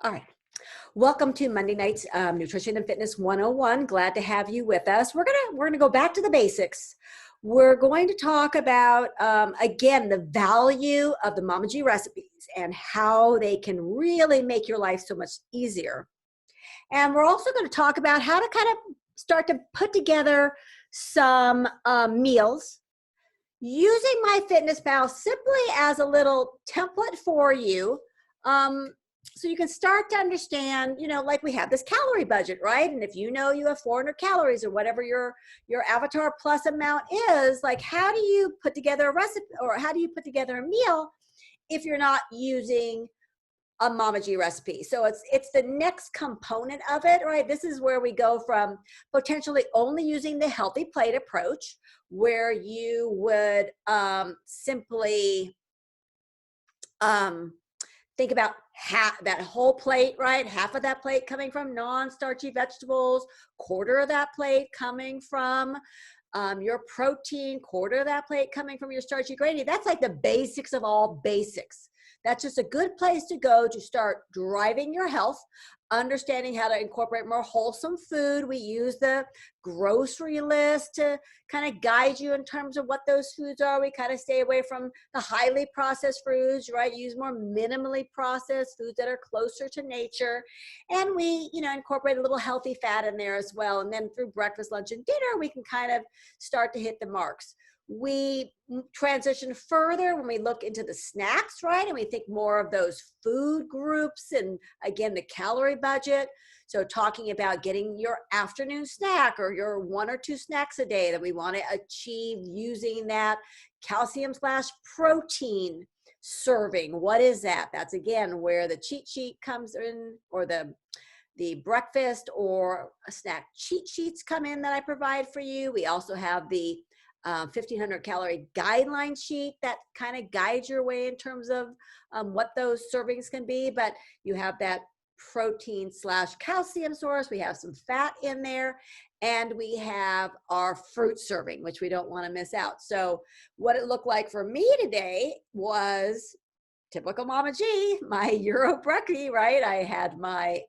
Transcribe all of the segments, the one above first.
All right. Welcome to Monday night's Nutrition and Fitness 101. Glad to have you with us. We're gonna go back to the basics. We're going to talk about again the value of the Mama G recipes and how they can really make your life so much easier. And we're also going to talk about how to kind of start to put together some meals using MyFitnessPal simply as a little template for you. Um, so you can start to understand, like we have this calorie budget, right? And if you know you have 400 calories or whatever your Avatar Plus amount is, like how do you put together a recipe or how do you put together a meal if you're not using a Mama G recipe? So it's the next component of it, right? This is where we go from potentially only using the healthy plate approach, where you would simply um, think about half that whole plate, right? Half of that plate coming from non-starchy vegetables, quarter of that plate coming from your protein, quarter of that plate coming from your starchy gravy. That's like the basics of all basics. That's just a good place to go to start driving your health, understanding how to incorporate more wholesome food. We use the grocery list to kind of guide you in terms of what those foods are. We kind of stay away from the highly processed foods, right? Use more minimally processed foods that are closer to nature. And we, incorporate a little healthy fat in there as well. And then through breakfast, lunch, and dinner, we can kind of start to hit the marks. We transition further when we look into the snacks, right? And we think more of those food groups and again, the calorie budget. So talking about getting your afternoon snack or your 1 or 2 snacks a day that we want to achieve using that calcium slash protein serving. What is that? That's again where the cheat sheet comes in, or the breakfast or a snack cheat sheets come in that I provide for you. We also have the 1500 calorie guideline sheet that kind of guides your way in terms of what those servings can be. But you have that protein slash calcium source. We have some fat in there, and we have our fruit serving, which we don't want to miss out. So what it looked like for me today was typical Mama G, my Euro brekkie, right? I had my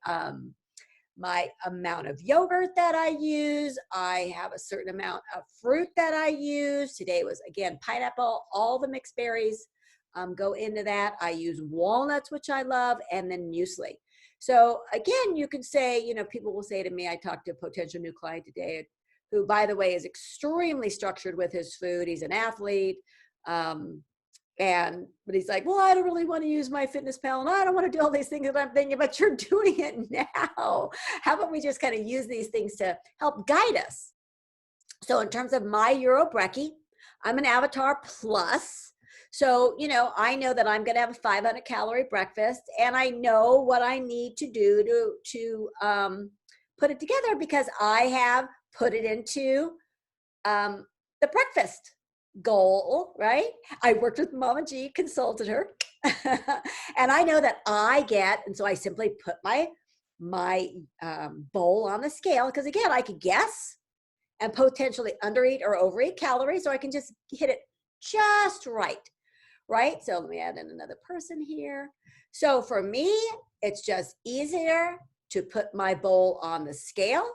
amount of yogurt that I use. I have a certain amount of fruit that I use. Today was, again, pineapple. All the mixed berries go into that. I use walnuts, which I love, and then muesli. So again, you can say, people will say to me, I talked to a potential new client today who, by the way, is extremely structured with his food. He's an athlete. But he's like, well, I don't really want to use MyFitnessPal and I don't want to do all these things that I'm thinking, but you're doing it now. How about we just kind of use these things to help guide us? So in terms of my Euro brekkie, I'm an Avatar Plus. So, I know that I'm going to have a 500 calorie breakfast, and I know what I need to do to put it together because I have put it into the breakfast goal, right? I worked with Mama G, consulted her, and I know that and so I simply put my bowl on the scale because again, I could guess and potentially undereat or overeat calories, or I can just hit it just right? So let me add in another person here. So for me, it's just easier to put my bowl on the scale,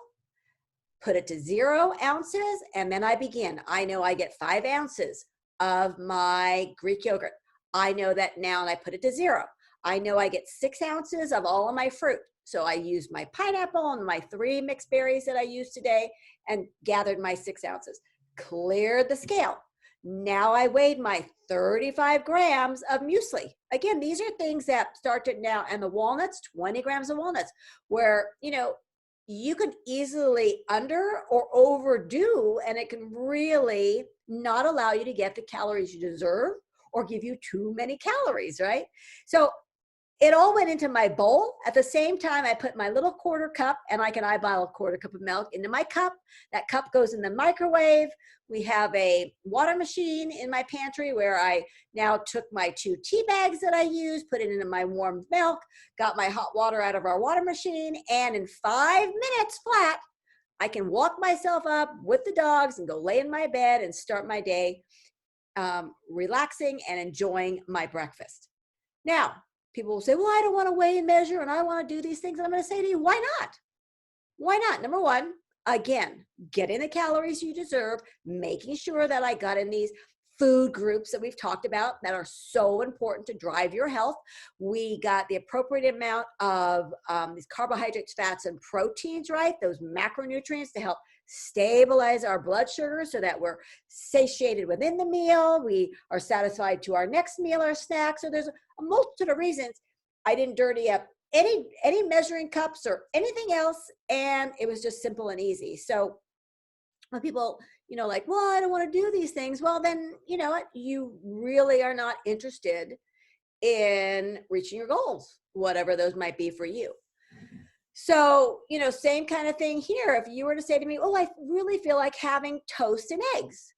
put it to 0 ounces, and then I begin. I know I get 5 ounces of my Greek yogurt. I know that now, and I put it to 0. I know I get 6 ounces of all of my fruit. So I used my pineapple and my 3 mixed berries that I used today and gathered my 6 ounces. Cleared the scale. Now I weighed my 35 grams of muesli. Again, these are things that start to now, and the walnuts, 20 grams of walnuts, where, you could easily under or overdo, and it can really not allow you to get the calories you deserve or give you too many calories, right? So it all went into my bowl. At the same time, I put my little quarter cup, and I can eyeball a quarter cup of milk into my cup. That cup goes in the microwave. We have a water machine in my pantry where I now took my 2 tea bags that I use, put it into my warm milk, got my hot water out of our water machine, and in 5 minutes flat, I can walk myself up with the dogs and go lay in my bed and start my day relaxing and enjoying my breakfast. Now, people will say, well, I don't want to weigh and measure and I want to do these things. And I'm going to say to you, why not? Why not? Number one, again, getting the calories you deserve, making sure that I got in these food groups that we've talked about that are so important to drive your health. We got the appropriate amount of these carbohydrates, fats, and proteins, right? Those macronutrients to help stabilize our blood sugar so that we're satiated within the meal. We are satisfied to our next meal or snack. So there's a multitude of reasons. I didn't dirty up any measuring cups or anything else, and it was just simple and easy. So when people, like, well, I don't want to do these things, well, then you know what, you really are not interested in reaching your goals, whatever those might be for you. So same kind of thing here. If you were to say to me, oh, I really feel like having toast and eggs,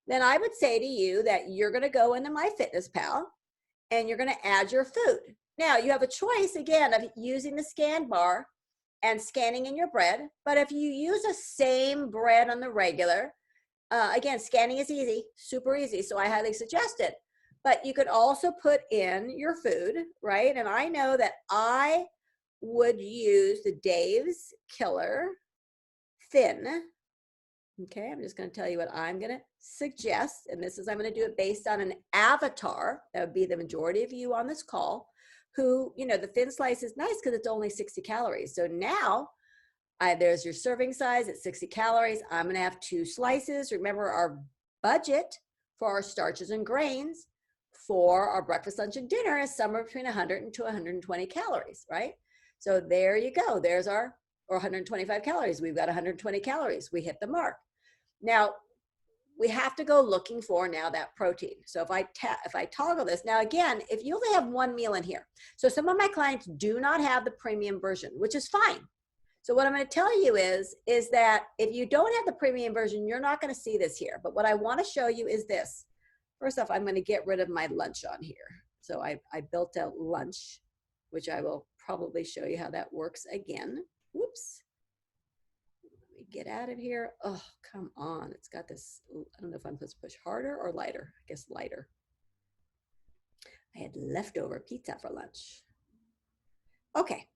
then I would say to you that you're going to go into MyFitnessPal and you're going to add your food. Now, you have a choice, again, of using the scan bar and scanning in your bread. But if you use the same bread on the regular, again, scanning is easy, super easy, so I highly suggest it. But you could also put in your food, right? And I know that I would use the Dave's Killer Thin. Okay, I'm just going to tell you what I'm going to suggest. And this is, I'm going to do it based on an avatar. That would be the majority of you on this call who, the thin slice is nice because it's only 60 calories. So now there's your serving size at 60 calories. I'm going to have 2 slices. Remember, our budget for our starches and grains for our breakfast, lunch, and dinner is somewhere between 100 and 120 calories, right? So there you go. There's our, or 125 calories. We've got 120 calories. We hit the mark. Now, we have to go looking for now that protein. So if I toggle this, now again, if you only have one meal in here, so some of my clients do not have the premium version, which is fine. So what I'm going to tell you is that if you don't have the premium version, you're not going to see this here. But what I want to show you is this. First off, I'm going to get rid of my lunch on here. So I built a lunch, which I will probably show you how that works again. Whoops. Get out of here. Oh, come on. It's got this, I don't know if I'm supposed to push harder or lighter. I guess lighter. I had leftover pizza for lunch. Okay.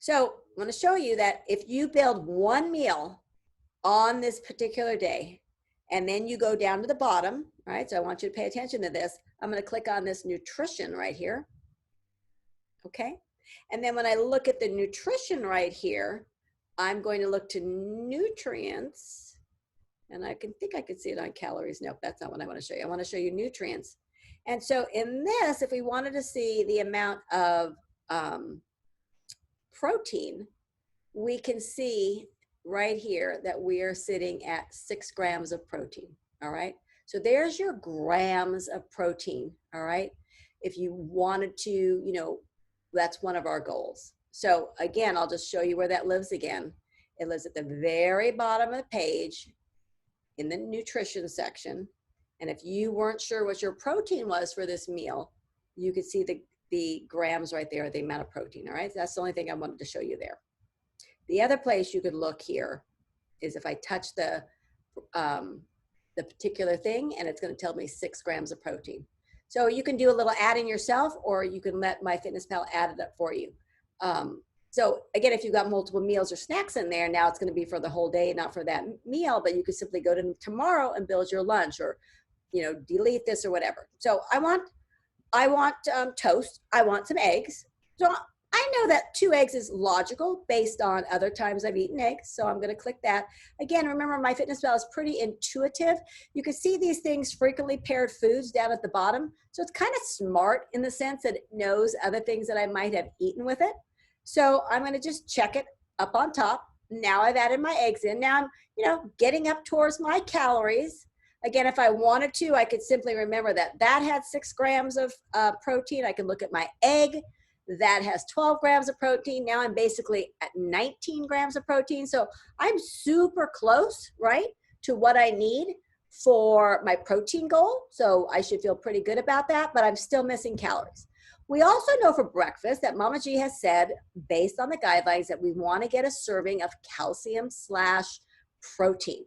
So I'm going to show you that if you build one meal on this particular day, and then you go down to the bottom, right? So I want you to pay attention to this. I'm going to click on this nutrition right here. Okay. And then when I look at the nutrition right here, I'm going to look to nutrients, and I think I can see it on calories. Nope, that's not what I want to show you. I want to show you nutrients. And so in this, if we wanted to see the amount of protein, we can see right here that we are sitting at 6 grams of protein, all right? So there's your grams of protein, all right? If you wanted to, that's one of our goals. So again, I'll just show you where that lives again. It lives at the very bottom of the page in the nutrition section. And if you weren't sure what your protein was for this meal, you could see the grams right there, the amount of protein, all right? So that's the only thing I wanted to show you there. The other place you could look here is if I touch the particular thing, and it's going to tell me 6 grams of protein. So you can do a little adding yourself, or you can let MyFitnessPal add it up for you. So again, if you've got multiple meals or snacks in there, now it's going to be for the whole day, not for that meal, but you could simply go to tomorrow and build your lunch, or, delete this or whatever. So I want toast. I want some eggs. So I know that 2 eggs is logical based on other times I've eaten eggs. So I'm going to click that. Again, remember, MyFitnessPal is pretty intuitive. You can see these things, frequently paired foods, down at the bottom. So it's kind of smart in the sense that it knows other things that I might have eaten with it. So I'm going to just check it up on top. Now I've added my eggs in. Now I'm, getting up towards my calories. Again, if I wanted to, I could simply remember that had 6 grams of protein. I can look at my egg. That has 12 grams of protein. Now I'm basically at 19 grams of protein. So I'm super close, right, to what I need for my protein goal. So I should feel pretty good about that, but I'm still missing calories. We also know for breakfast that Mama G has said, based on the guidelines, that we want to get a serving of calcium/protein.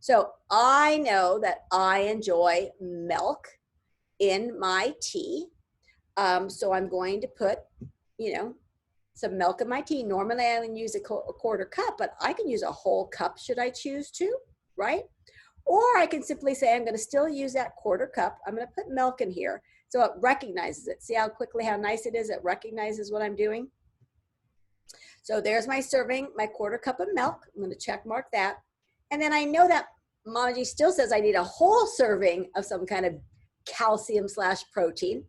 So I know that I enjoy milk in my tea. So I'm going to put, some milk in my tea. Normally I only use a quarter cup, but I can use a whole cup should I choose to, right? Or I can simply say, I'm going to still use that quarter cup. I'm going to put milk in here. So it recognizes it. See how quickly, how nice it is? It recognizes what I'm doing. So there's my serving, my quarter cup of milk. I'm going to check mark that. And then I know that Mama G still says I need a whole serving of some kind of calcium / protein.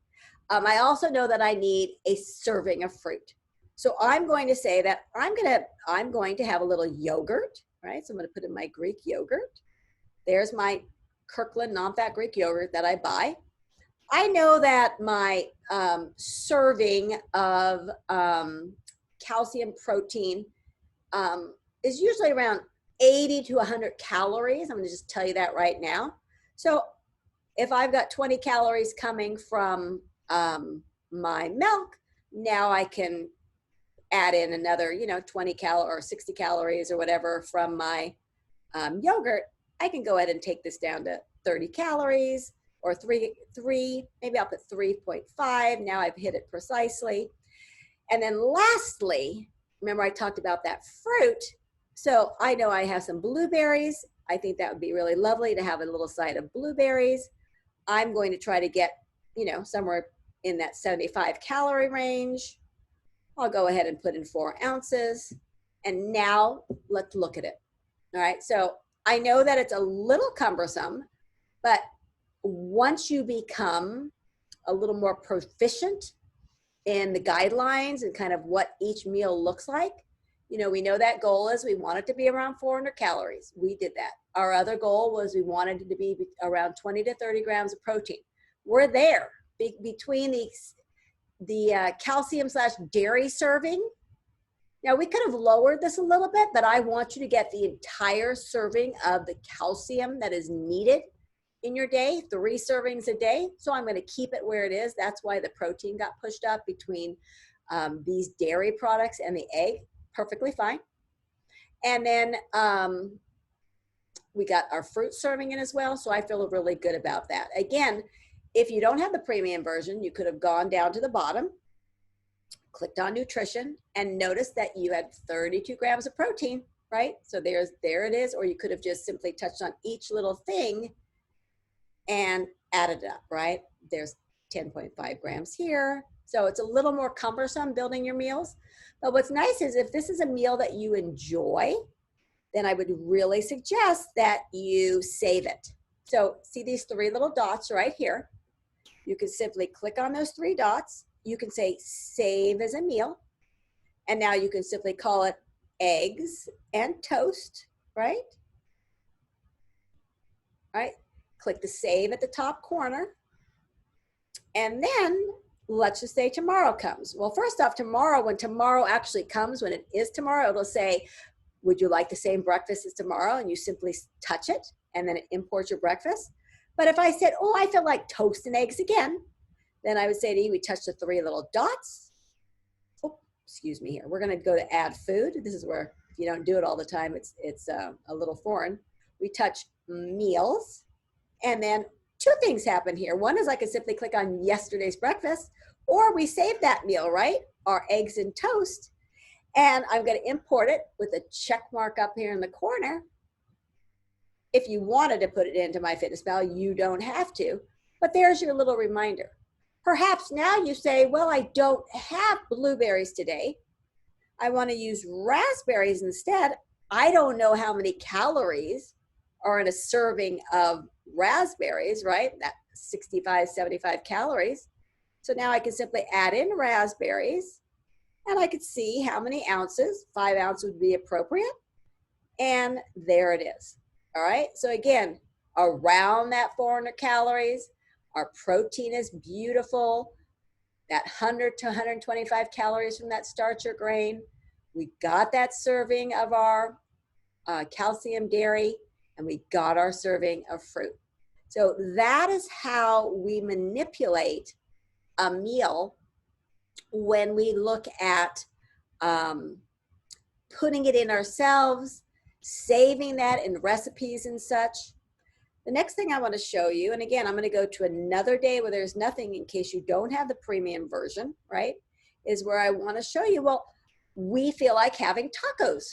I also know that I need a serving of fruit. So I'm going to say that I'm going to have a little yogurt, right? So I'm going to put in my Greek yogurt. There's my Kirkland non-fat Greek yogurt that I buy. I know that my serving of calcium protein is usually around 80 to 100 calories. I'm going to just tell you that right now. So if I've got 20 calories coming from my milk, now I can add in another, 20 calories or 60 calories or whatever from my yogurt. I can go ahead and take this down to 30 calories or three, maybe I'll put 3.5. Now I've hit it precisely. And then lastly, remember I talked about that fruit. So I know I have some blueberries. I think that would be really lovely to have a little side of blueberries. I'm going to try to get, somewhere in that 75 calorie range. I'll go ahead and put in 4 ounces. And now let's look at it. All right. So I know that it's a little cumbersome, but once you become a little more proficient in the guidelines and kind of what each meal looks like, we know that goal is we want it to be around 400 calories. We did that. Our other goal was we wanted it to be around 20 to 30 grams of protein. We're there between the calcium / dairy serving. Now we could have lowered this a little bit, but I want you to get the entire serving of the calcium that is needed in your day, 3 servings a day. So I'm going to keep it where it is. That's why the protein got pushed up between these dairy products and the egg. Perfectly fine. And then we got our fruit serving in as well. So I feel really good about that. Again, if you don't have the premium version, you could have gone down to the bottom, clicked on nutrition, and noticed that you had 32 grams of protein, right? So there it is. Or you could have just simply touched on each little thing and added it up, right? There's 10.5 grams here. So it's a little more cumbersome building your meals. But what's nice is if this is a meal that you enjoy, then I would really suggest that you save it. So see these 3 little dots right here. You can simply click on those 3 dots. You can say save as a meal. And now you can simply call it eggs and toast, right? Right? Click the save at the top corner. And then let's just say tomorrow comes. Well, first off, tomorrow, when tomorrow actually comes, when it is tomorrow, it'll say, would you like the same breakfast as tomorrow? And you simply touch it and then it imports your breakfast. But if I said, oh, I feel like toast and eggs again, then I would say to you, we touch the 3 little dots. Oh, excuse me here. We're going to go to add food. This is where if you don't do it all the time, it's a little foreign. We touch meals. And then 2 things happen here. One is I can simply click on yesterday's breakfast, or we save that meal, right? Our eggs and toast. And I'm going to import it with a check mark up here in the corner. If you wanted to put it into MyFitnessPal, you don't have to, but there's your little reminder. Perhaps now you say, well, I don't have blueberries today. I want to use raspberries instead. I don't know how many calories are in a serving of raspberries, right? That 65, 75 calories. So now I can simply add in raspberries and I could see how many ounces. 5 ounces would be appropriate. And there it is. All right. So again, around that 400 calories, our protein is beautiful. That 100 to 125 calories from that starch or grain. We got that serving of our calcium dairy, and we got our serving of fruit. So that is how we manipulate a meal when we look at putting it in ourselves, saving that in recipes and such. The next thing I want to show you, and again, I'm going to go to another day where there's nothing in case you don't have the premium version, right? Is where I want to show you, well, we feel like having tacos.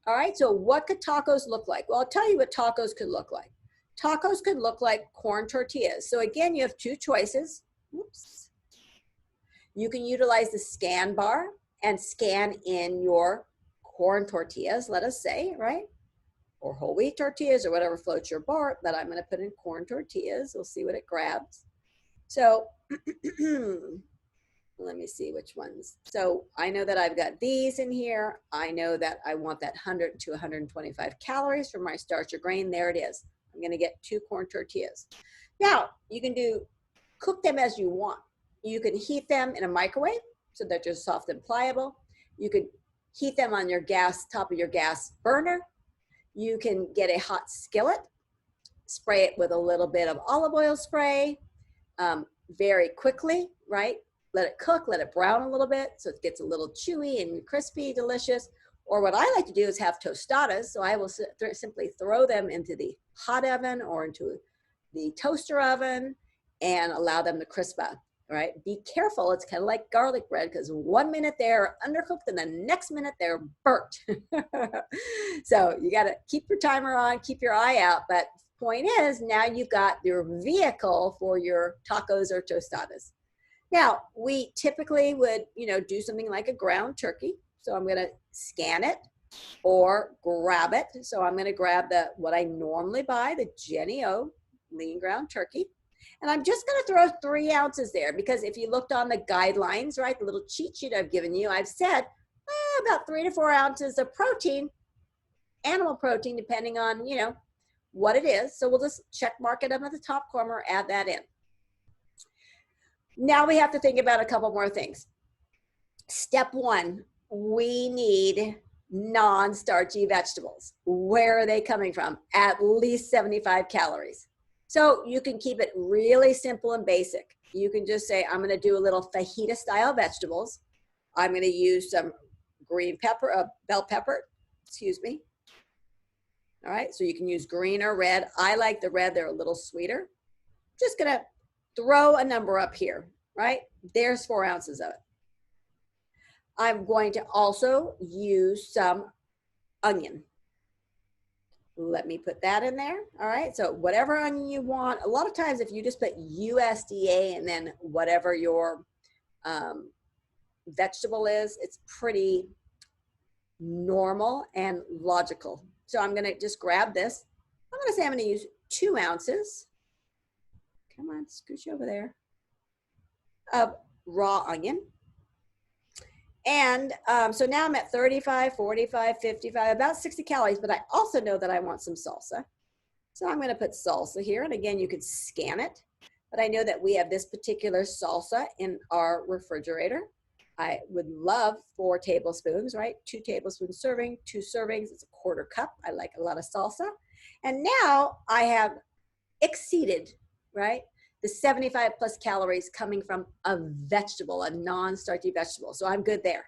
All right, so what could tacos look like? Well, I'll tell you what tacos could look like. Tacos could look like corn tortillas. So again, you have two choices. Oops. You can utilize the scan bar and scan in your corn tortillas, let us say, right? Or whole wheat tortillas or whatever floats your boat, but I'm going to put in corn tortillas. We'll see what it grabs. So let me see which ones. So I know that I've got these in here. I know that I want that 100 to 125 calories for my starch or grain. There it is. I'm going to get 2 corn tortillas. Now you can cook them as you want. You can heat them in a microwave so that they're soft and pliable. You could heat them on your top of your gas burner. You can get a hot skillet, spray it with a little bit of olive oil spray very quickly, right? Let it cook, let it brown a little bit so it gets a little chewy and crispy, delicious. Or what I like to do is have tostadas. So I will simply throw them into the hot oven or into the toaster oven and allow them to crisp up. Right? Be careful. It's kind of like garlic bread because 1 minute they're undercooked and the next minute they're burnt. So you got to keep your timer on, keep your eye out. But point is, now you've got your vehicle for your tacos or tostadas. Now, we typically would, do something like a ground turkey. So I'm going to scan it or grab it. So I'm going to grab what I normally buy, the Jennie-O lean ground turkey. And I'm just going to throw 3 ounces there because if you looked on the guidelines, right, the little cheat sheet I've given you, I've said about 3 to 4 ounces of protein, animal protein, depending on, what it is. So we'll just check mark it up at the top corner, add that in. Now we have to think about a couple more things. Step 1, we need non-starchy vegetables. Where are they coming from? At least 75 calories. So you can keep it really simple and basic. You can just say, I'm going to do a little fajita style vegetables. I'm going to use some green pepper, bell pepper, excuse me. All right, so you can use green or red. I like the red, they're a little sweeter. Just going to throw a number up here, right? There's 4 ounces of it. I'm going to also use some onion. Let me put that in there. All right, so whatever onion you want. A lot of times if you just put USDA and then whatever your vegetable is, it's pretty normal and logical. So I'm going to just grab this. I'm going to say I'm going to use 2 ounces. Come on, scooch over there. Of raw onion. And so now I'm at 35, 45, 55, about 60 calories, but I also know that I want some salsa. So I'm going to put salsa here. And again, you could scan it, but I know that we have this particular salsa in our refrigerator. I would love 4 tablespoons, right? 2 tablespoons serving, 2 servings, it's a 1/4 cup. I like a lot of salsa. And now I have exceeded, right, the 75 plus calories coming from a vegetable, a non-starchy vegetable. So I'm good there.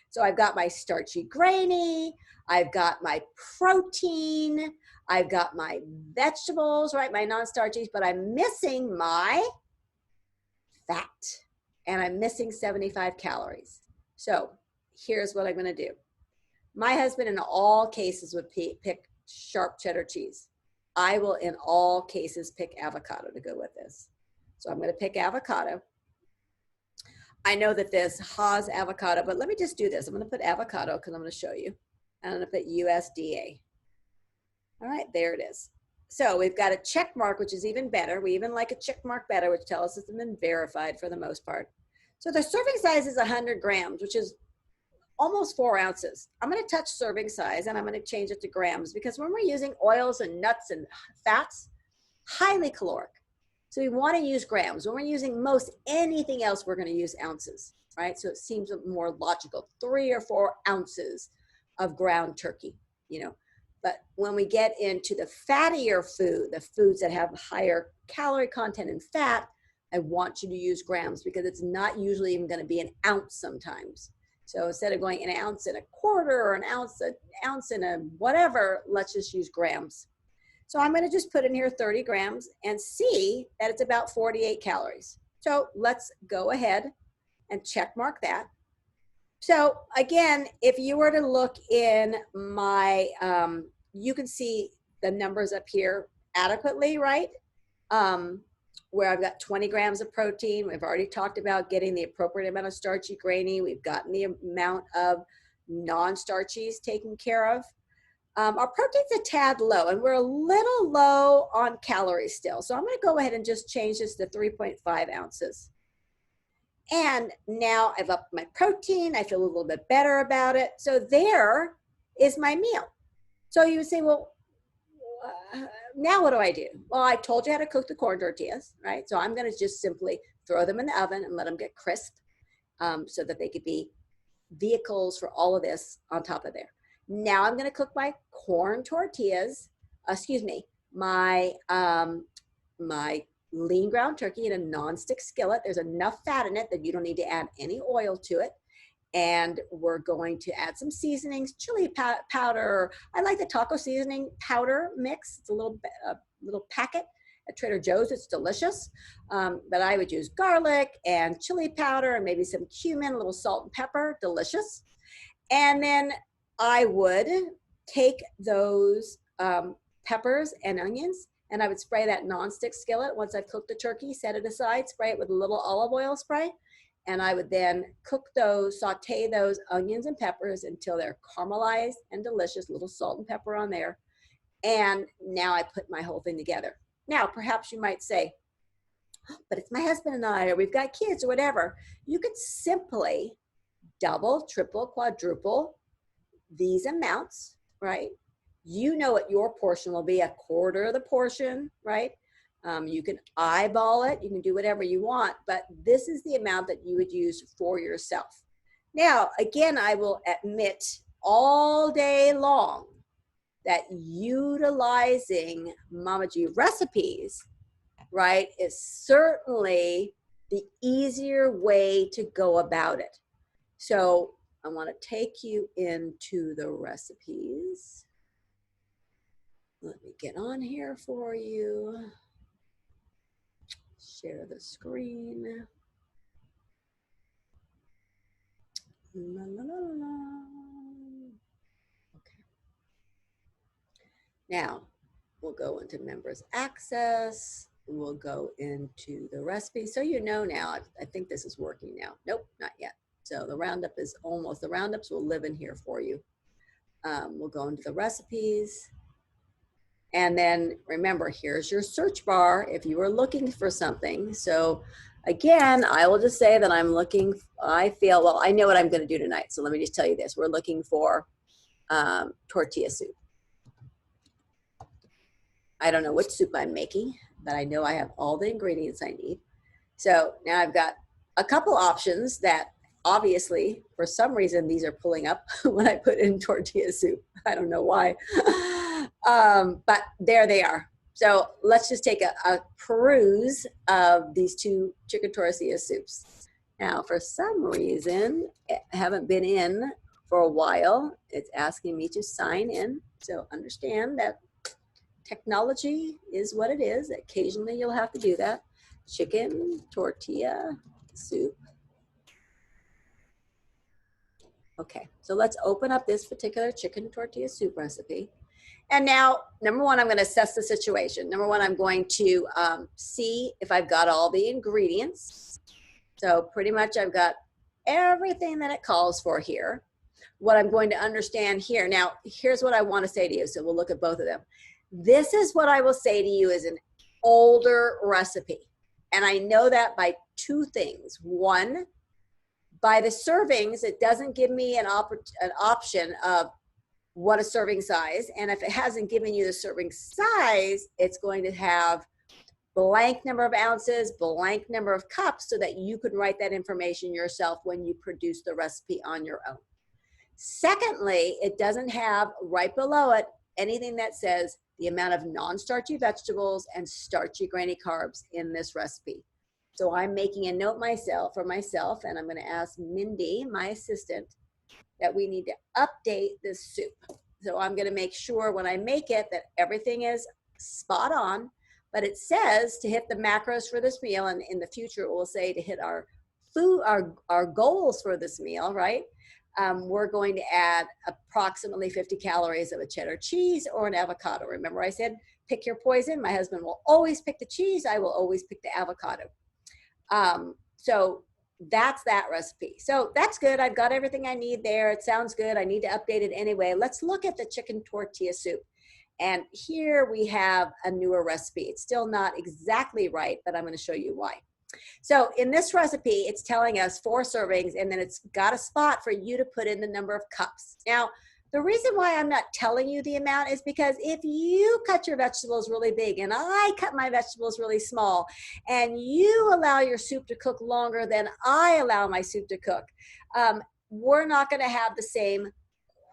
So I've got my starchy grainy, I've got my protein, I've got my vegetables, right, my non-starchies, but I'm missing my fat and I'm missing 75 calories. So here's what I'm going to do. My husband in all cases would pick sharp cheddar cheese. I will in all cases pick avocado to go with this. So I'm going to pick avocado. I know that there's Haas avocado, but let me just do this. I'm going to put avocado because I'm going to show you. I'm going to put USDA. All right, there it is. So we've got a check mark, which is even better. We even like a check mark better, which tells us it's been verified for the most part. So the serving size is 100 grams, which is almost 4 ounces. I'm going to touch serving size and I'm going to change it to grams because when we're using oils and nuts and fats, highly caloric. So we want to use grams. When we're using most anything else, we're going to use ounces, right? So it seems more logical, 3 or 4 ounces of ground turkey, But when we get into the fattier food, the foods that have higher calorie content and fat, I want you to use grams because it's not usually even going to be an ounce sometimes. So instead of going 1 ounce and 1/4 or an ounce and a whatever, let's just use grams. So I'm going to just put in here 30 grams and see that it's about 48 calories. So let's go ahead and check mark that. So again, if you were to look in my, you can see the numbers up here adequately, right? Where I've got 20 grams of protein. We've already talked about getting the appropriate amount of starchy grainy. We've gotten the amount of non-starchies taken care of. Our protein's a tad low, and we're a little low on calories still. So I'm going to go ahead and just change this to 3.5 ounces. And now I've upped my protein. I feel a little bit better about it. So there is my meal. So you would say, well, now what do I do? Well, I told you how to cook the corn tortillas, right? So I'm going to just simply throw them in the oven and let them get crisp so that they could be vehicles for all of this on top of there. Now I'm going to cook my corn tortillas, my lean ground turkey in a non-stick skillet. There's enough fat in it that you don't need to add any oil to it. And we're going to add some seasonings, chili powder. I like the taco seasoning powder mix. It's a little packet at Trader Joe's. It's delicious. But I would use garlic and chili powder and maybe some cumin, a little salt and pepper. Delicious. And then I would take those peppers and onions, and I would spray that non-stick skillet. Once I've cooked the turkey, set it aside, spray it with a little olive oil spray. And I would then cook those, saute those onions and peppers until they're caramelized and delicious, little salt and pepper on there. And now I put my whole thing together. Now, perhaps you might say, but it's my husband and I, or we've got kids or whatever. You could simply double, triple, quadruple these amounts, right? You know what your portion will be, a quarter of the portion, right? You can eyeball it, you can do whatever you want, but this is the amount that you would use for yourself. Now, again, I will admit all day long that utilizing Mama G recipes, right, is certainly the easier way to go about it. So I want to take you into the recipes. Let me get on here for you. Share the screen. La, la, la, la. Okay. Now, we'll go into members access. We'll go into the recipe. So you know now, I think this is working now. Nope, not yet. So the roundup is almost, the roundups will live in here for you. We'll go into the recipes. And then remember, here's your search bar if you are looking for something. So again, I will just say that I'm looking, well, I know what I'm going to do tonight. So let me just tell you this. We're looking for tortilla soup. I don't know which soup I'm making, but I know I have all the ingredients I need. So now I've got a couple options that obviously, for some reason, these are pulling up when I put in tortilla soup. I don't know why. But there they are. So let's just take a peruse of these two chicken tortilla soups. Now, for some reason, I haven't been in for a while. It's asking me to sign in. So understand that technology is what it is. Occasionally, you'll have to do that. Chicken tortilla soup. Okay, so let's open up this particular chicken tortilla soup recipe. And now, number one, I'm going to assess the situation. Number one, I'm going to see if I've got all the ingredients. So pretty much I've got everything that it calls for here. What I'm going to understand here. Now, here's what I want to say to you. So we'll look at both of them. This is what I will say to you is an older recipe. And I know that by two things. One, by the servings, it doesn't give me an option of what a serving size. And if it hasn't given you the serving size, it's going to have blank number of ounces, blank number of cups, so that you could write that information yourself when you produce the recipe on your own. Secondly, it doesn't have right below it anything that says the amount of non-starchy vegetables and starchy grainy carbs in this recipe. So I'm making a note for myself, and I'm going to ask Mindy, my assistant, that we need to update this soup. So I'm going to make sure when I make it that everything is spot on, but it says to hit the macros for this meal, and in the future it will say to hit our food, our goals for this meal, right? We're going to add approximately 50 calories of a cheddar cheese or an avocado. Remember I said, pick your poison. My husband will always pick the cheese. I will always pick the avocado. So that's that recipe. So that's good. I've got everything I need there. It sounds good. I need to update it anyway. Let's look at the chicken tortilla soup. And here we have a newer recipe. It's still not exactly right, but I'm going to show you why. So in this recipe, it's telling us 4 servings, and then it's got a spot for you to put in the number of cups. Now, the reason why I'm not telling you the amount is because if you cut your vegetables really big and I cut my vegetables really small, and you allow your soup to cook longer than I allow my soup to cook, we're not going to have the same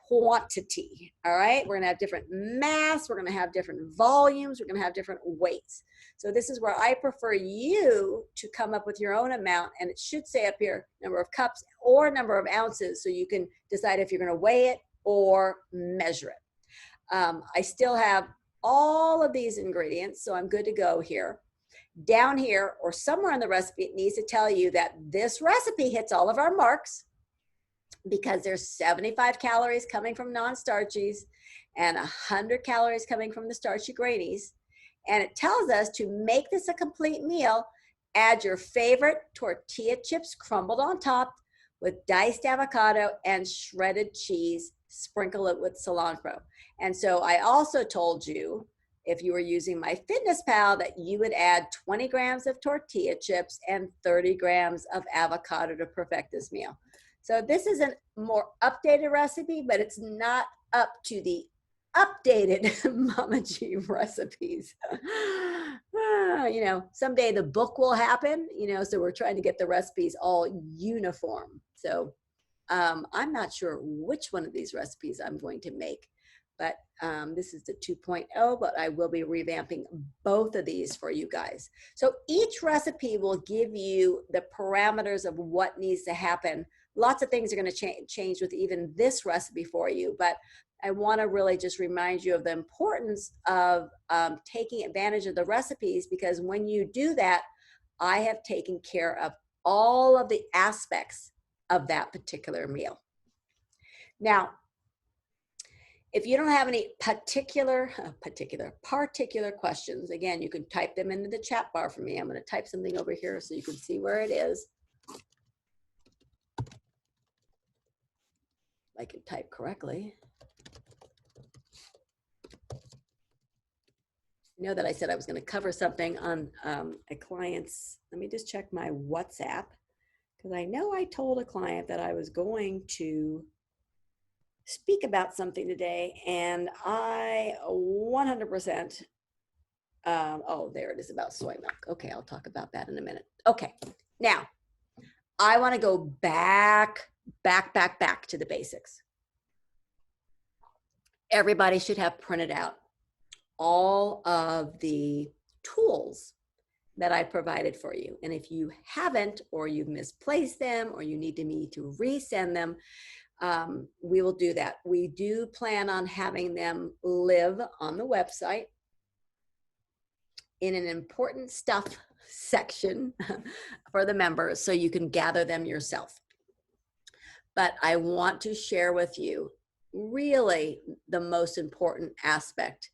quantity. All right, we're going to have different mass, we're going to have different volumes, we're going to have different weights. So this is where I prefer you to come up with your own amount, and it should say up here number of cups or number of ounces, so you can decide if you're going to weigh it or measure it. I still have all of these ingredients, so I'm good to go here. Down here or somewhere in the recipe, it needs to tell you that this recipe hits all of our marks, because there's 75 calories coming from non-starchies and 100 calories coming from the starchy grainies. And it tells us to make this a complete meal, add your favorite tortilla chips crumbled on top with diced avocado and shredded cheese, sprinkle it with cilantro. And so I also told you, if you were using MyFitnessPal, that you would add 20 grams of tortilla chips and 30 grams of avocado to perfect this meal. So this is a more updated recipe, but it's not up to the updated Mama G recipes. You know, someday the book will happen, you know, so we're trying to get the recipes all uniform. So I'm not sure which one of these recipes I'm going to make, but this is the 2.0, but I will be revamping both of these for you guys. So each recipe will give you the parameters of what needs to happen. Lots of things are going to change with even this recipe for you, but I want to really just remind you of the importance of taking advantage of the recipes, because when you do that, I have taken care of all of the aspects of that particular meal. Now, if you don't have any particular questions, again, you can type them into the chat bar for me. I'm going to type something over here so you can see where it is. I can type correctly. I know that I said I was going to cover something on a client's, let me just check my WhatsApp, because I know I told a client that I was going to speak about something today, and I 100%, oh, there it is, about soy milk. Okay, I'll talk about that in a minute. Okay, now I want to go back to the basics. Everybody should have printed out all of the tools that I provided for you. And if you haven't, or you've misplaced them, or you need me to resend them, we will do that. We do plan on having them live on the website in an important stuff section for the members, so you can gather them yourself. But I want to share with you really the most important aspect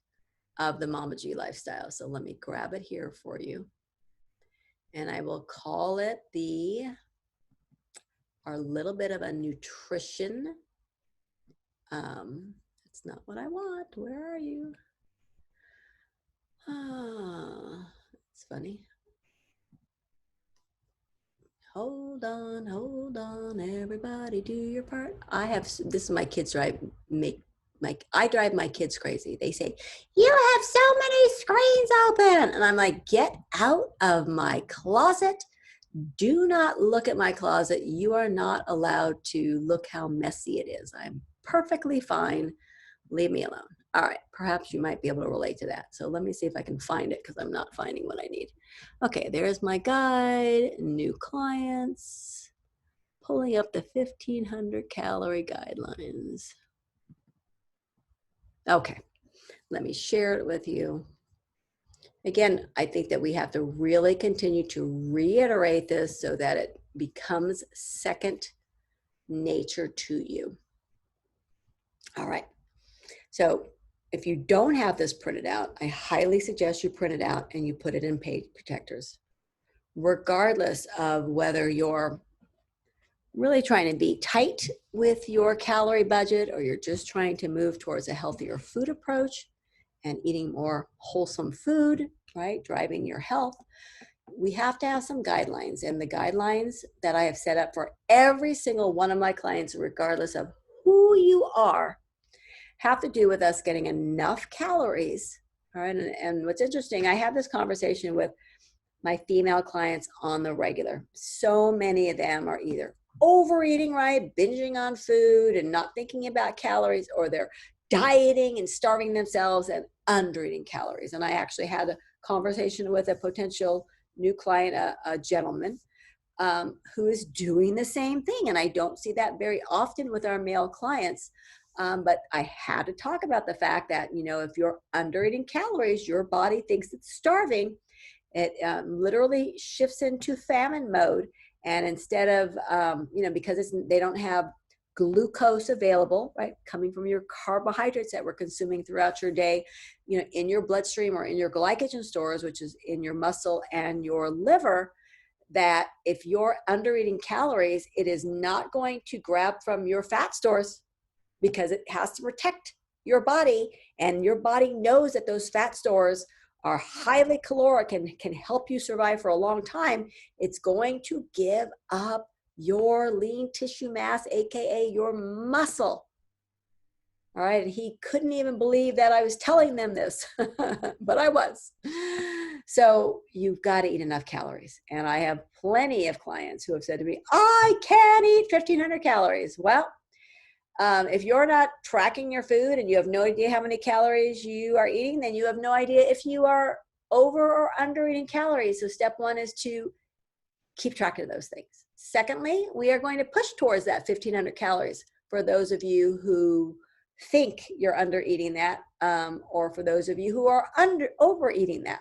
of the Mama G lifestyle. So let me grab it here for you. And I will call it our little bit of a nutrition. It's not what I want. Where are you? It's funny. Hold on, everybody do your part. This is my kids drive, I drive my kids crazy. They say, you have so many screens open. And I'm like, get out of my closet. Do not look at my closet. You are not allowed to look how messy it is. I'm perfectly fine. Leave me alone. All right, perhaps you might be able to relate to that. So let me see if I can find it, because I'm not finding what I need. Okay, there's my guide, new clients, pulling up the 1,500 calorie guidelines. Okay, let me share it with you. Again, I think that we have to really continue to reiterate this so that it becomes second nature to you. All right. So if you don't have this printed out, I highly suggest you print it out and you put it in page protectors, regardless of whether you're really trying to be tight with your calorie budget or you're just trying to move towards a healthier food approach and eating more wholesome food, right? Driving your health. We have to have some guidelines, and the guidelines that I have set up for every single one of my clients, regardless of who you are, have to do with us getting enough calories. All right. And what's interesting, I have this conversation with my female clients on the regular. So many of them are either overeating, right, binging on food and not thinking about calories, or they're dieting and starving themselves and undereating calories. And I actually had a conversation with a potential new client, a gentleman, who is doing the same thing. And I don't see that very often with our male clients. But I had to talk about the fact that, you know, if you're under eating calories, your body thinks it's starving. It literally shifts into famine mode. And instead of, you know, because they don't have glucose available, right, coming from your carbohydrates that we're consuming throughout your day, you know, in your bloodstream or in your glycogen stores, which is in your muscle and your liver, that if you're under eating calories, it is not going to grab from your fat stores because it has to protect your body. And your body knows that those fat stores are highly caloric and can help you survive for a long time. It's going to give up your lean tissue mass, AKA your muscle. All right. And he couldn't even believe that I was telling them this, but I was. So you've got to eat enough calories. And I have plenty of clients who have said to me, I can't eat 1,500 calories. Well, if you're not tracking your food and you have no idea how many calories you are eating, then you have no idea if you are over or under eating calories. So step one is to keep track of those things. Secondly, we are going to push towards that 1,500 calories for those of you who think you're under eating that, or for those of you who are overeating that.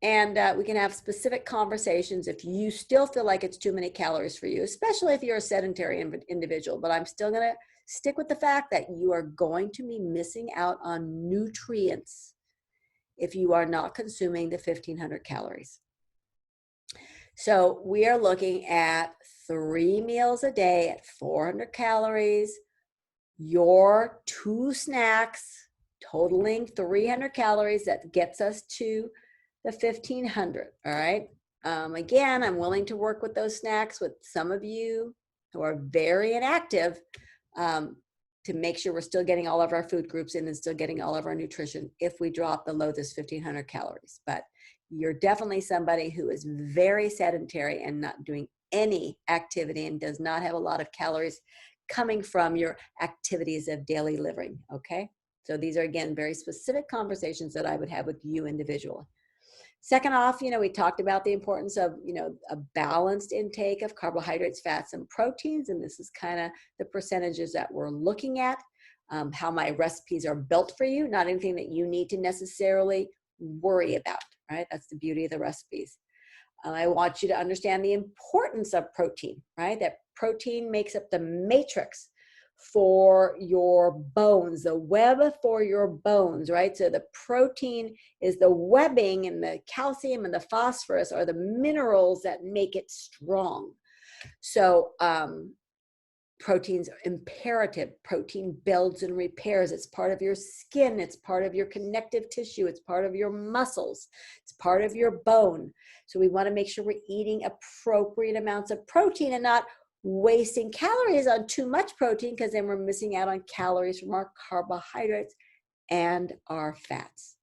And we can have specific conversations if you still feel like it's too many calories for you, especially if you're a sedentary individual. But I'm still going to stick with the fact that you are going to be missing out on nutrients if you are not consuming the 1,500 calories. So we are looking at 3 meals a day at 400 calories, your 2 snacks totaling 300 calories. That gets us to the 1,500. All right. Again, I'm willing to work with those snacks with some of you who are very inactive, to make sure we're still getting all of our food groups in and still getting all of our nutrition if we drop below this 1,500 calories. But you're definitely somebody who is very sedentary and not doing any activity and does not have a lot of calories coming from your activities of daily living. Okay. So these are, again, very specific conversations that I would have with you individually. Second off, you know, we talked about the importance of, you know, a balanced intake of carbohydrates, fats, and proteins. And this is kind of the percentages that we're looking at, how my recipes are built for you, not anything that you need to necessarily worry about, right? That's the beauty of the recipes. I want you to understand the importance of protein, right? That protein makes up the matrix for your bones, the web for your bones, right? So the protein is the webbing, and the calcium and the phosphorus are the minerals that make it strong. So protein's imperative. Protein builds and repairs. It's part of your skin. It's part of your connective tissue. It's part of your muscles. It's part of your bone. So we want to make sure we're eating appropriate amounts of protein and not wasting calories on too much protein, because then we're missing out on calories from our carbohydrates and our fats.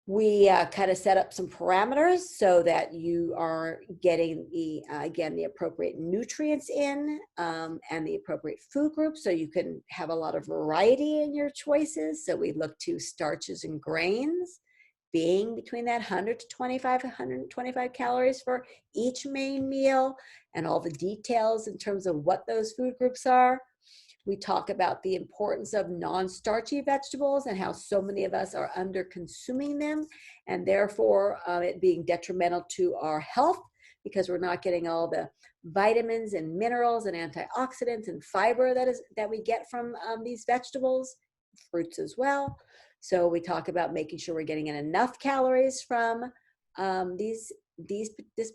We kind of set up some parameters so that you are getting the, again, the appropriate nutrients in, and the appropriate food groups, so you can have a lot of variety in your choices. So we look to starches and grains being between that 100 to 125 calories for each main meal, and all the details in terms of what those food groups are. We talk about the importance of non-starchy vegetables and how so many of us are under consuming them, and therefore it being detrimental to our health because we're not getting all the vitamins and minerals and antioxidants and fiber that we get from these vegetables, fruits as well. So we talk about making sure we're getting in enough calories from this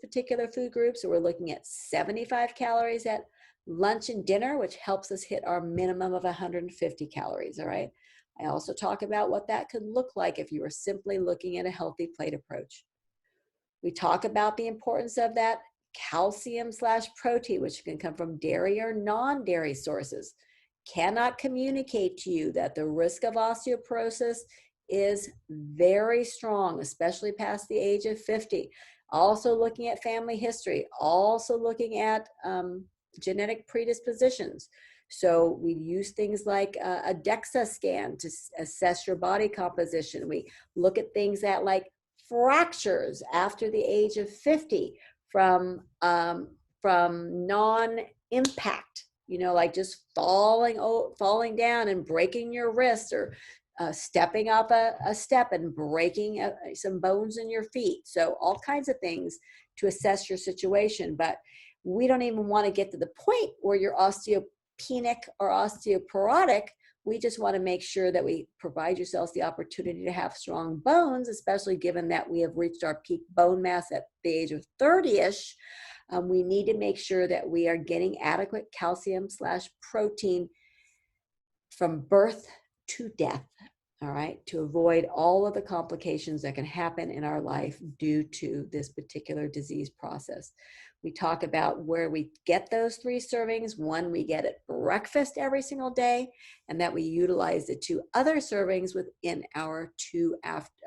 particular food group. So we're looking at 75 calories at lunch and dinner, which helps us hit our minimum of 150 calories. All right. I also talk about what that could look like if you were simply looking at a healthy plate approach. We talk about the importance of that calcium/protein, which can come from dairy or non-dairy sources. Cannot communicate to you that the risk of osteoporosis is very strong, especially past the age of 50. Also looking at family history, also looking at genetic predispositions. So we use things like a DEXA scan to assess your body composition. We look at things that like fractures after the age of 50 from non-impact, like just falling down and breaking your wrist, or stepping up a step and breaking some bones in your feet. So all kinds of things to assess your situation. But we don't even want to get to the point where you're osteopenic or osteoporotic. We just want to make sure that we provide yourselves the opportunity to have strong bones, especially given that we have reached our peak bone mass at the age of 30-ish. We need to make sure that we are getting adequate calcium/protein from birth to death, all right, to avoid all of the complications that can happen in our life due to this particular disease process. We talk about where we get those 3 servings. One, we get at breakfast every single day, and that we utilize the 2 other servings within our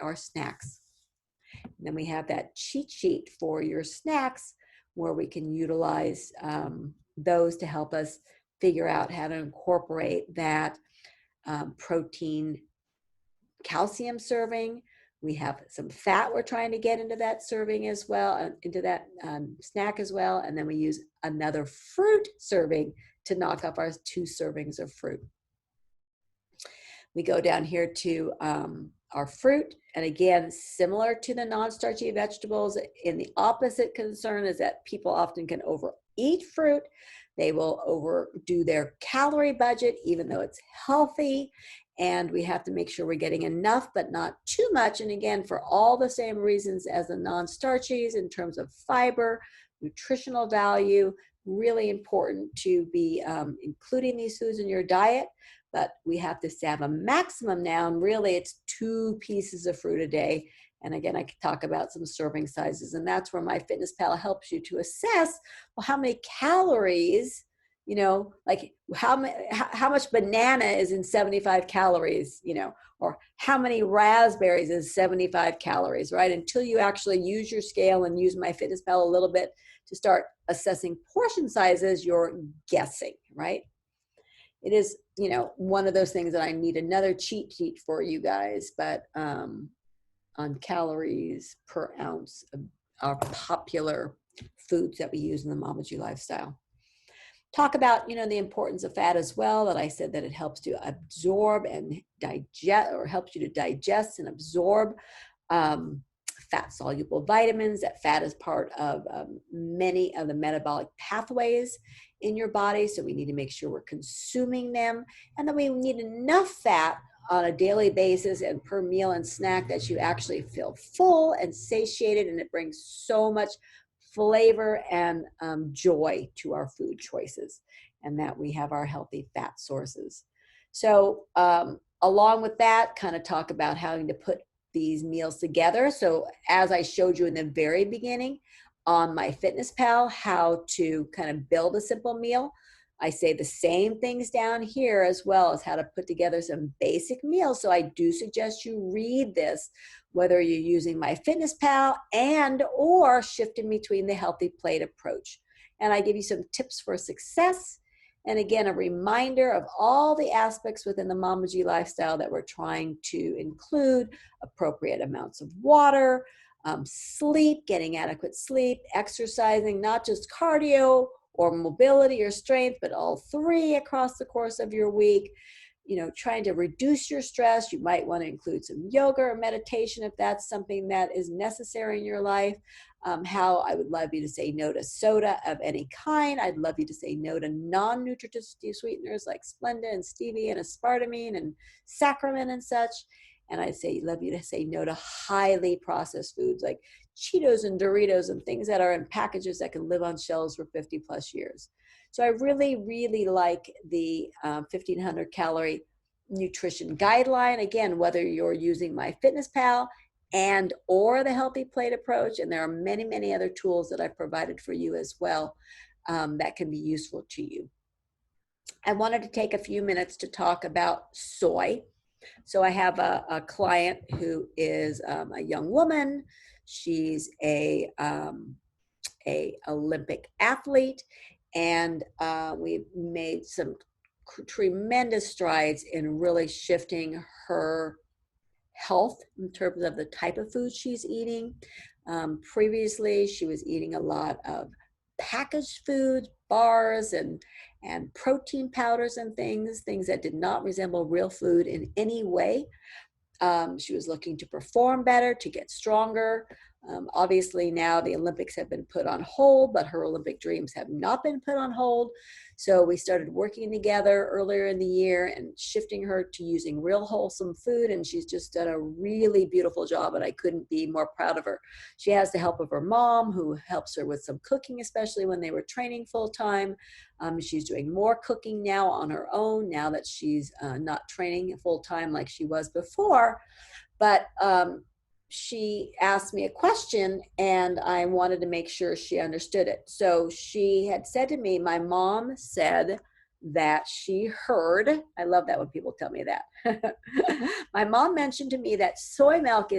our snacks. And then we have that cheat sheet for your snacks, where we can utilize those to help us figure out how to incorporate that protein calcium serving. We have some fat we're trying to get into that serving as well, into that snack as well. And then we use another fruit serving to knock off our 2 servings of fruit. We go down here to our fruit. And again, similar to the non-starchy vegetables, in the opposite concern is that people often can overeat fruit. They will overdo their calorie budget, even though it's healthy. And we have to make sure we're getting enough, but not too much. And again, for all the same reasons as the non-starchies in terms of fiber, nutritional value, really important to be including these foods in your diet. But we have to have a maximum now, and really it's 2 pieces of fruit a day. And again, I could talk about some serving sizes, and that's where MyFitnessPal helps you to assess, well, how many calories, like how much banana is in 75 calories, or how many raspberries is 75 calories, right? Until you actually use your scale and use MyFitnessPal a little bit to start assessing portion sizes, you're guessing, right? It is, one of those things that I need another cheat sheet for you guys, but on calories per ounce of our popular foods that we use in the Mama G lifestyle. Talk about, the importance of fat as well, that I said that it helps to absorb and digest, or helps you to digest and absorb fat-soluble vitamins. That fat is part of many of the metabolic pathways in your body, so we need to make sure we're consuming them. And then we need enough fat on a daily basis and per meal and snack that you actually feel full and satiated, and it brings so much flavor and joy to our food choices, and that we have our healthy fat sources. So along with that, kind of talk about having to put these meals together. So as I showed you in the very beginning on MyFitnessPal, how to kind of build a simple meal, I say the same things down here as well, as how to put together some basic meals. So I do suggest you read this, whether you're using MyFitnessPal and or shifting between the healthy plate approach. And I give you some tips for success. And again, a reminder of all the aspects within the Mama G lifestyle that we're trying to include: appropriate amounts of water, sleep, getting adequate sleep, exercising, not just cardio or mobility or strength, but all three across the course of your week. You know, trying to reduce your stress. You might want to include some yoga or meditation if that's something that is necessary in your life. How I would love you to say no to soda of any kind. I'd love you to say no to non-nutritive sweeteners like Splenda and stevia and aspartame and saccharin and such. And I'd love you to say no to highly processed foods like Cheetos and Doritos and things that are in packages that can live on shelves for 50 plus years. So I really, really like the 1,500 calorie nutrition guideline. Again, whether you're using MyFitnessPal and or the Healthy Plate approach, and there are many, many other tools that I've provided for you as well that can be useful to you. I wanted to take a few minutes to talk about soy. So I have a client who is a young woman. She's a Olympic athlete, and we've made some tremendous strides in really shifting her health in terms of the type of food she's eating. Previously, she was eating a lot of packaged foods, bars, and protein powders and things that did not resemble real food in any way. She was looking to perform better, to get stronger. Obviously now the Olympics have been put on hold, but her Olympic dreams have not been put on hold. So we started working together earlier in the year and shifting her to using real wholesome food. And she's just done a really beautiful job, and I couldn't be more proud of her. She has the help of her mom, who helps her with some cooking, especially when they were training full time. She's doing more cooking now on her own, now that she's not training full time like she was before. But she asked me a question, and I wanted to make sure she understood it. So she had said to me, my mom said that she heard, I love that when people tell me that. My mom mentioned to me that soy milk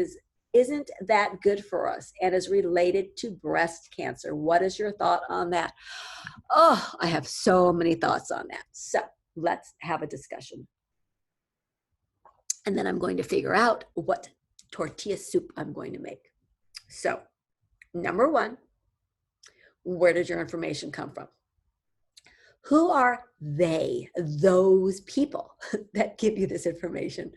isn't that good for us and is related to breast cancer. What is your thought on that? Oh, I have so many thoughts on that. So let's have a discussion. And then I'm going to figure out what tortilla soup I'm going to make. So, number one, where did your information come from? Who are those people that give you this information?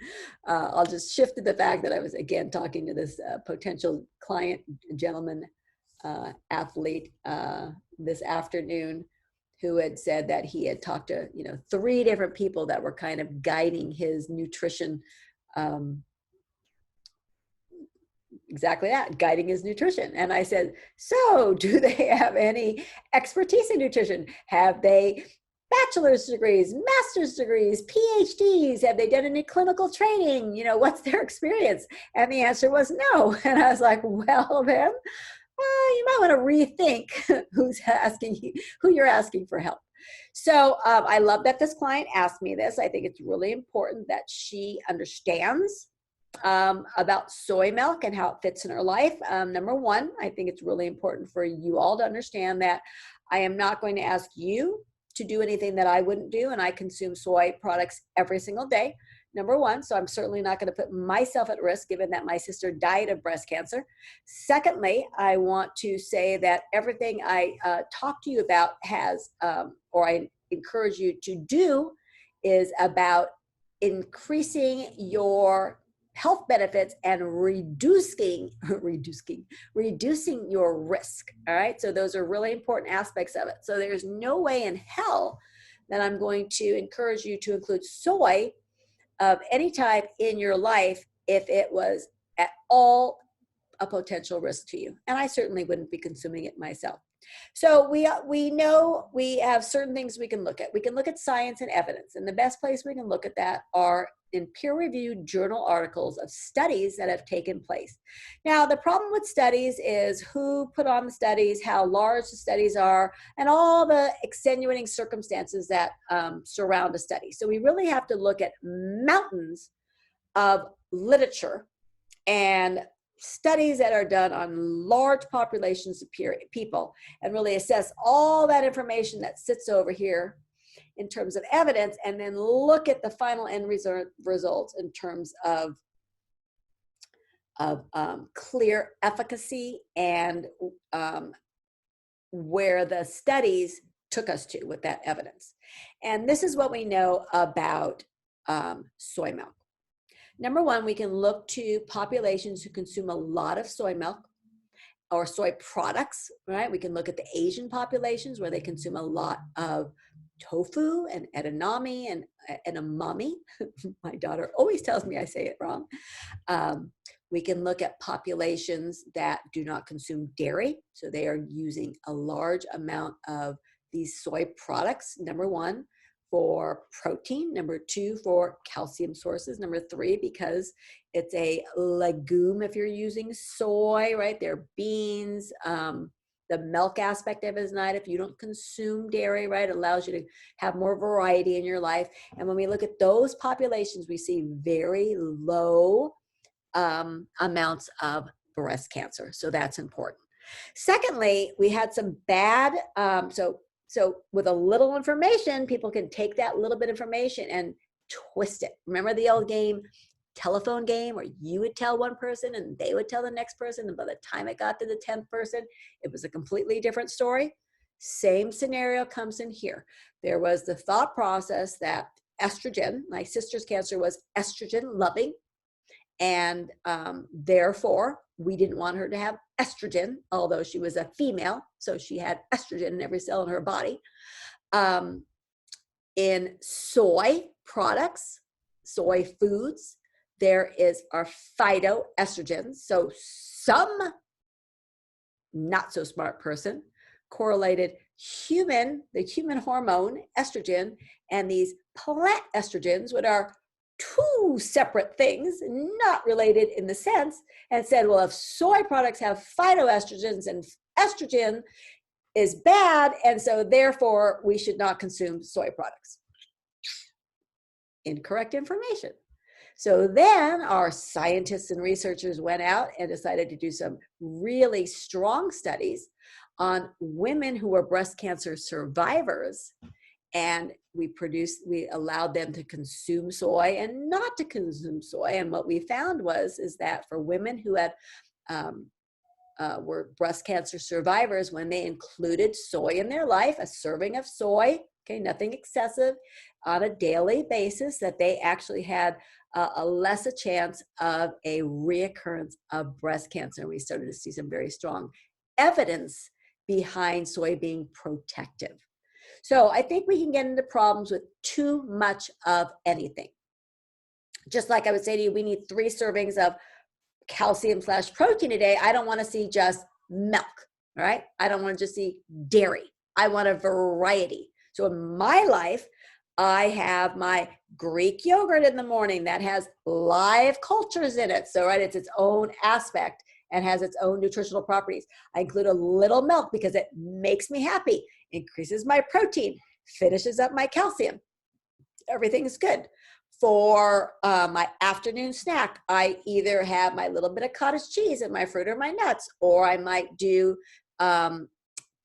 I'll just shift to the fact that I was, again, talking to this potential client, gentleman, athlete this afternoon, who had said that he had talked to, 3 different people that were kind of guiding his nutrition, exactly that, guiding his nutrition. And I said, so do they have any expertise in nutrition? Have they bachelor's degrees, master's degrees, PhDs? Have they done any clinical training? What's their experience? And the answer was no. And I was like, well, then, you might want to rethink who you're asking for help. So I love that this client asked me this. I think it's really important that she understands about soy milk and how it fits in her life. Number one, I think it's really important for you all to understand that I am not going to ask you to do anything that I wouldn't do, and I consume soy products every single day. Number one, so I'm certainly not going to put myself at risk, given that my sister died of breast cancer. Secondly, I want to say that everything I talk to you about or I encourage you to do, is about increasing your health benefits and reducing your risk. All right. So those are really important aspects of it. So there's no way in hell that I'm going to encourage you to include soy of any type in your life if it was at all a potential risk to you. And I certainly wouldn't be consuming it myself. So we know we have certain things we can look at. We can look at science and evidence. And the best place we can look at that are in peer-reviewed journal articles of studies that have taken place. Now, the problem with studies is who put on the studies, how large the studies are, and all the extenuating circumstances that surround a study. So we really have to look at mountains of literature and studies that are done on large populations of people, and really assess all that information that sits over here in terms of evidence, and then look at the final end results in terms of clear efficacy and where the studies took us to with that evidence. And this is what we know about soy milk. Number one, we can look to populations who consume a lot of soy milk or soy products, right? We can look at the Asian populations where they consume a lot of tofu and edamame and umami. My daughter always tells me I say it wrong. We can look at populations that do not consume dairy. So they are using a large amount of these soy products, number one, for protein, number two, for calcium sources, number three, because it's a legume if you're using soy, right? They're beans. The milk aspect of it is not, if you don't consume dairy, right? It allows you to have more variety in your life. And when we look at those populations, we see very low amounts of breast cancer. So that's important. Secondly, we had some bad, so with a little information, people can take that little bit of information and twist it. Remember the old game, telephone game, where you would tell one person and they would tell the next person, and by the time it got to the 10th person, it was a completely different story? Same scenario comes in here. There was the thought process that estrogen, my sister's cancer was estrogen loving, and therefore we didn't want her to have estrogen, although she was a female, so she had estrogen in every cell in her body. In soy products, soy foods, there are phytoestrogens. So some not so smart person correlated the human hormone estrogen and these plant estrogens, which are two separate things, not related in the sense, and said, well, if soy products have phytoestrogens and estrogen is bad, and so therefore we should not consume soy products. Incorrect information. So then our scientists and researchers went out and decided to do some really strong studies on women who were breast cancer survivors. And we allowed them to consume soy and not to consume soy. And what we found is that for women who had were breast cancer survivors, when they included soy in their life, a serving of soy, okay, nothing excessive, on a daily basis, that they actually had a lesser chance of a reoccurrence of breast cancer. And we started to see some very strong evidence behind soy being protective. So I think we can get into problems with too much of anything. Just like I would say to you, we need 3 servings of calcium/protein a day. I don't want to see just milk, all right? I don't want to just see dairy. I want a variety. So in my life, I have my Greek yogurt in the morning that has live cultures in it. So, right, it's its own aspect and has its own nutritional properties. I include a little milk because it makes me happy, increases my protein, finishes up my calcium. Everything's good. For my afternoon snack, I either have my little bit of cottage cheese and my fruit or my nuts, or I might do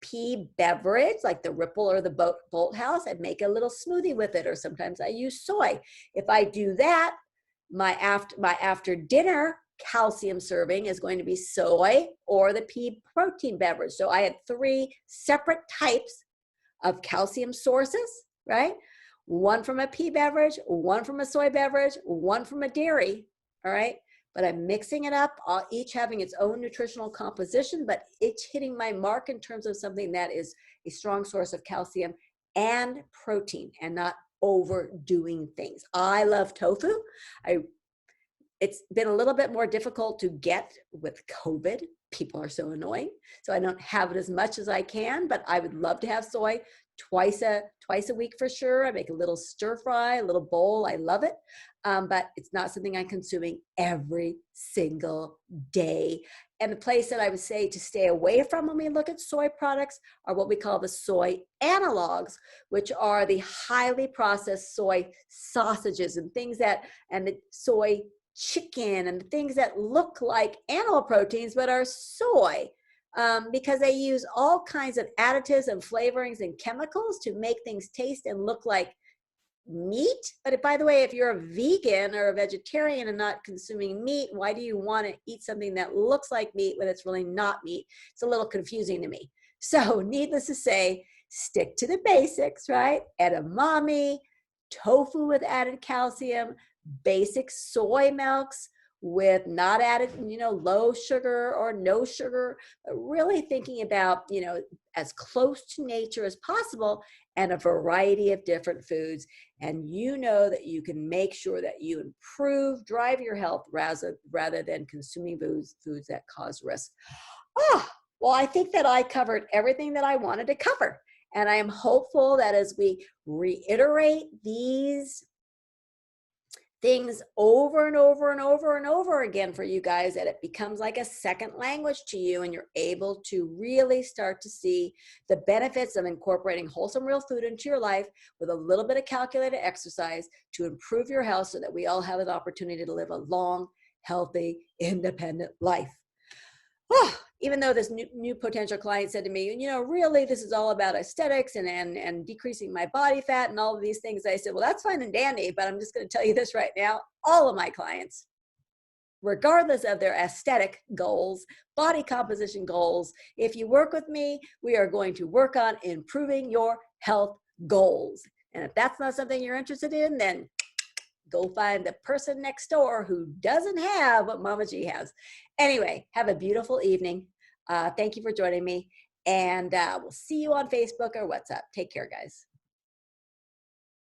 pea beverage like the Ripple or the Bolt House and make a little smoothie with it, or sometimes I use soy. If I do that, my after dinner calcium serving is going to be soy or the pea protein beverage. So I had 3 separate types of calcium sources, right? One from a pea beverage, one from a soy beverage, one from a dairy, all right? But I'm mixing it up, each having its own nutritional composition, but each hitting my mark in terms of something that is a strong source of calcium and protein, and not overdoing things. I love tofu. It's been a little bit more difficult to get with COVID. People are so annoying. So I don't have it as much as I can, but I would love to have soy twice a week for sure. I make a little stir fry, a little bowl. I love it. But it's not something I'm consuming every single day. And the place that I would say to stay away from when we look at soy products are what we call the soy analogs, which are the highly processed soy sausages and things and the soy chicken and things that look like animal proteins but are soy, because they use all kinds of additives and flavorings and chemicals to make things taste and look like meat. But by the way, if you're a vegan or a vegetarian and not consuming meat, why do you want to eat something that looks like meat when it's really not meat? It's a little confusing to me. So needless to say, stick to the basics, right? Edamame, tofu with added calcium, basic soy milks with not added, low sugar or no sugar, but really thinking about, as close to nature as possible and a variety of different foods. And you know that you can make sure that you drive your health rather than consuming foods that cause risk. Oh, well, I think that I covered everything that I wanted to cover. And I am hopeful that as we reiterate these things over and over and over and over again for you guys, that it becomes like a second language to you, and you're able to really start to see the benefits of incorporating wholesome real food into your life with a little bit of calculated exercise to improve your health so that we all have an opportunity to live a long, healthy, independent life. Oh, even though this new potential client said to me, really, this is all about aesthetics and decreasing my body fat and all of these things. I said, well, that's fine and dandy, but I'm just going to tell you this right now. All of my clients, regardless of their aesthetic goals, body composition goals, if you work with me, we are going to work on improving your health goals. And if that's not something you're interested in, then go find the person next door who doesn't have what Mama G has. Anyway, have a beautiful evening. Thank you for joining me. And we'll see you on Facebook or WhatsApp. Take care, guys.